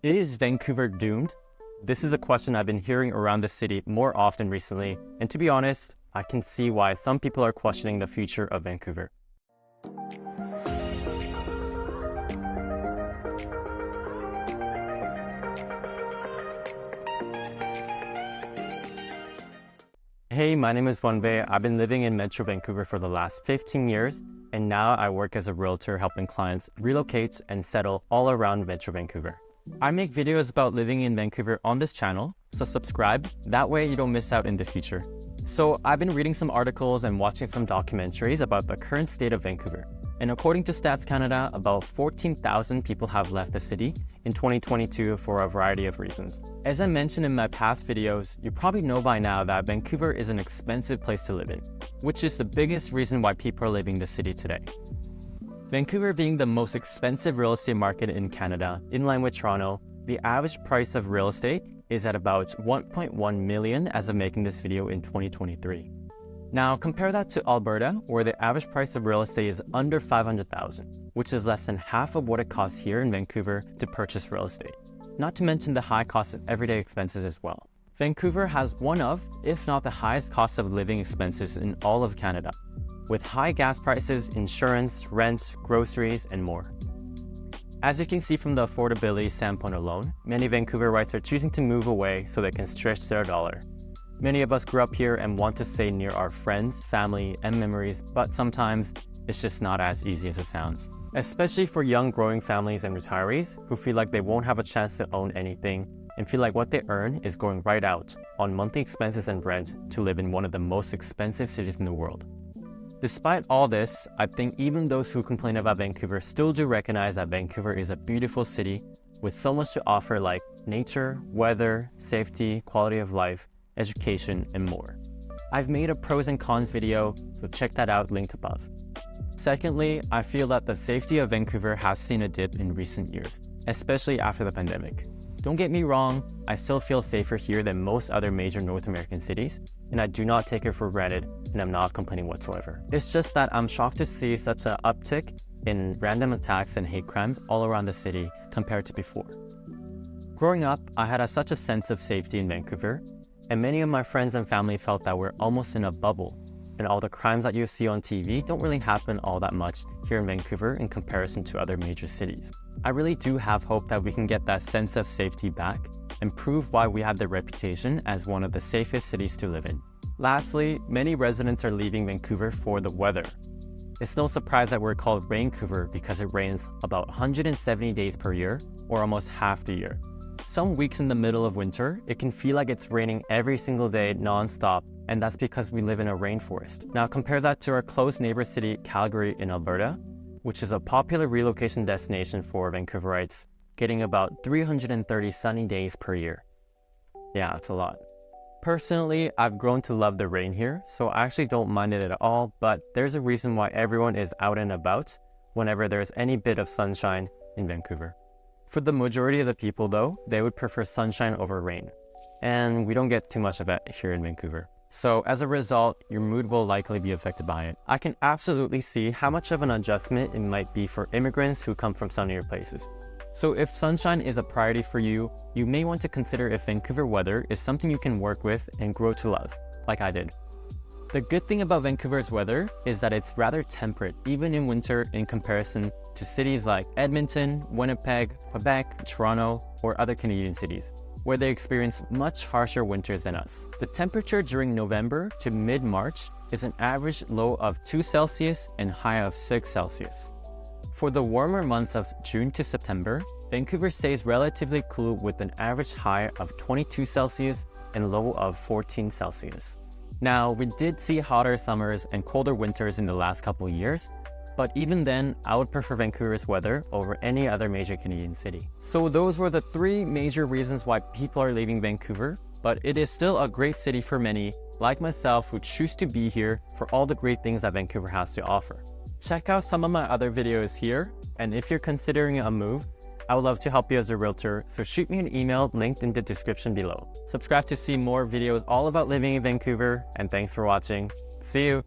Is Vancouver doomed? This is a question I've been hearing around the city more often recently, and to be honest, I can see why some people are questioning the future of Vancouver. Hey, my name is Oakwyn. I've been living in Metro Vancouver for the last 15 years, and now I work as a realtor helping clients relocate and settle all around Metro Vancouver. I make videos about living in Vancouver on this channel, so subscribe, that way you don't miss out in the future. So I've been reading some articles and watching some documentaries about the current state of Vancouver. And according to Stats Canada, about 14,000 people have left the city in 2022 for a variety of reasons. As I mentioned in my past videos, you probably know by now that Vancouver is an expensive place to live in, which is the biggest reason why people are leaving the city today. Vancouver being the most expensive real estate market in Canada, in line with Toronto, the average price of real estate is at about 1.1 million as of making this video in 2023. Now compare that to Alberta, where the average price of real estate is under 500,000, which is less than half of what it costs here in Vancouver to purchase real estate. Not to mention the high cost of everyday expenses as well. Vancouver has one of, if not the highest cost of living expenses in all of Canada, with high gas prices, insurance, rent, groceries, and more. As you can see from the affordability standpoint alone, many Vancouverites are choosing to move away so they can stretch their dollar. Many of us grew up here and want to stay near our friends, family, and memories, but sometimes it's just not as easy as it sounds. Especially for young growing families and retirees who feel like they won't have a chance to own anything and feel like what they earn is going right out on monthly expenses and rent to live in one of the most expensive cities in the world. Despite all this, I think even those who complain about Vancouver still do recognize that Vancouver is a beautiful city with so much to offer like nature, weather, safety, quality of life, education, and more. I've made a pros and cons video, so check that out linked above. Secondly, I feel that the safety of Vancouver has seen a dip in recent years, especially after the pandemic. Don't get me wrong, I still feel safer here than most other major North American cities, and I do not take it for granted, and I'm not complaining whatsoever. It's just that I'm shocked to see such an uptick in random attacks and hate crimes all around the city compared to before. Growing up, I had such a sense of safety in Vancouver, and many of my friends and family felt that we're almost in a bubble, and all the crimes that you see on TV don't really happen all that much here in Vancouver in comparison to other major cities. I really do have hope that we can get that sense of safety back and prove why we have the reputation as one of the safest cities to live in. Lastly, many residents are leaving Vancouver for the weather. It's no surprise that we're called Raincouver because it rains about 170 days per year, or almost half the year. Some weeks in the middle of winter, it can feel like it's raining every single day non-stop, and that's because we live in a rainforest. Now compare that to our close neighbor city, Calgary in Alberta, which is a popular relocation destination for Vancouverites, getting about 330 sunny days per year. Yeah, that's a lot. Personally, I've grown to love the rain here, so I actually don't mind it at all, but there's a reason why everyone is out and about whenever there's any bit of sunshine in Vancouver. For the majority of the people though, they would prefer sunshine over rain, and we don't get too much of it here in Vancouver. So as a result, your mood will likely be affected by it. I can absolutely see how much of an adjustment it might be for immigrants who come from sunnier places. So if sunshine is a priority for you, you may want to consider if Vancouver weather is something you can work with and grow to love, like I did. The good thing about Vancouver's weather is that it's rather temperate, even in winter in comparison to cities like Edmonton, Winnipeg, Quebec, Toronto, or other Canadian cities, where they experience much harsher winters than us. The temperature during November to mid-March is an average low of 2 Celsius and high of 6 Celsius. For the warmer months of June to September, Vancouver stays relatively cool with an average high of 22 Celsius and low of 14 Celsius. Now, we did see hotter summers and colder winters in the last couple of years, but even then, I would prefer Vancouver's weather over any other major Canadian city. So those were the 3 major reasons why people are leaving Vancouver, but it is still a great city for many, like myself, who choose to be here for all the great things that Vancouver has to offer. Check out some of my other videos here, and if you're considering a move, I would love to help you as a realtor, so shoot me an email linked in the description below. Subscribe to see more videos all about living in Vancouver, and thanks for watching. See you!